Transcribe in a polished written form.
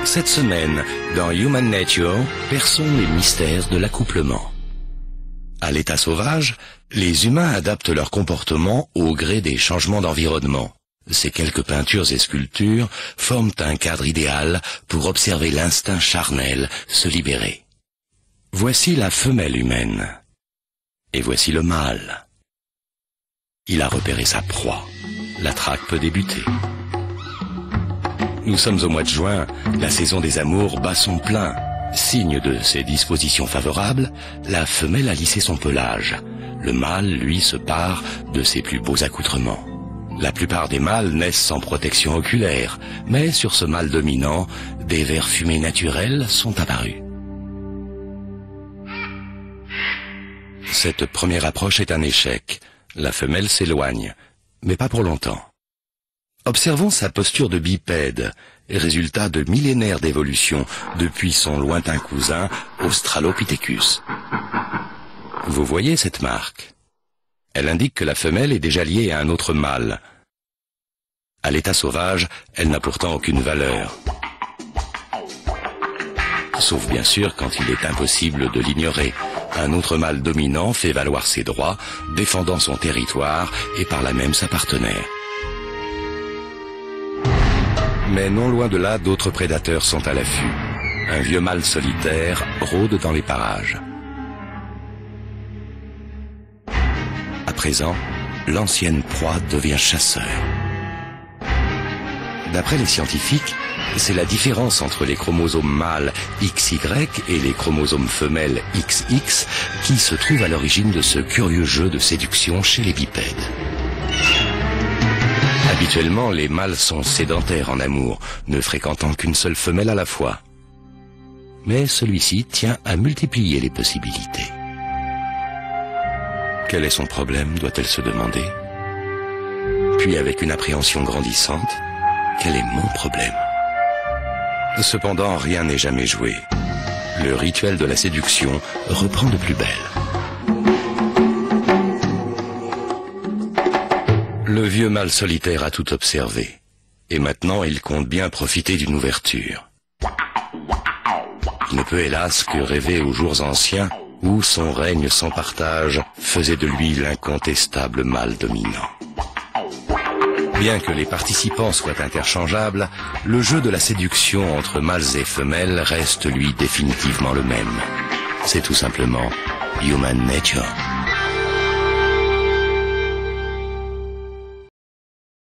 Cette semaine, dans Human Nature, perçons les mystères de l'accouplement. À l'état sauvage, les humains adaptent leur comportement au gré des changements d'environnement. Ces quelques peintures et sculptures forment un cadre idéal pour observer l'instinct charnel se libérer. Voici la femelle humaine. Et voici le mâle. Il a repéré sa proie. La traque peut débuter. Nous sommes au mois de juin, la saison des amours bat son plein. Signe de ses dispositions favorables, la femelle a lissé son pelage. Le mâle, lui, se pare de ses plus beaux accoutrements. La plupart des mâles naissent sans protection oculaire, mais sur ce mâle dominant, des vers fumés naturels sont apparus. Cette première approche est un échec. La femelle s'éloigne, mais pas pour longtemps. Observons sa posture de bipède, résultat de millénaires d'évolution depuis son lointain cousin Australopithecus. Vous voyez cette marque? Elle indique que la femelle est déjà liée à un autre mâle. À l'état sauvage, elle n'a pourtant aucune valeur. Sauf bien sûr quand il est impossible de l'ignorer. Un autre mâle dominant fait valoir ses droits, défendant son territoire et par là même sa partenaire. Mais non loin de là, d'autres prédateurs sont à l'affût. Un vieux mâle solitaire rôde dans les parages. À présent, l'ancienne proie devient chasseur. D'après les scientifiques, c'est la différence entre les chromosomes mâles XY et les chromosomes femelles XX qui se trouve à l'origine de ce curieux jeu de séduction chez les bipèdes. Habituellement, les mâles sont sédentaires en amour, ne fréquentant qu'une seule femelle à la fois. Mais celui-ci tient à multiplier les possibilités. Quel est son problème, doit-elle se demander? Puis avec une appréhension grandissante, quel est mon problème? Cependant, rien n'est jamais joué. Le rituel de la séduction reprend de plus belle. Le vieux mâle solitaire a tout observé. Et maintenant, il compte bien profiter d'une ouverture. Il ne peut hélas que rêver aux jours anciens où son règne sans partage faisait de lui l'incontestable mâle dominant. Bien que les participants soient interchangeables, le jeu de la séduction entre mâles et femelles reste lui définitivement le même. C'est tout simplement Human Nature.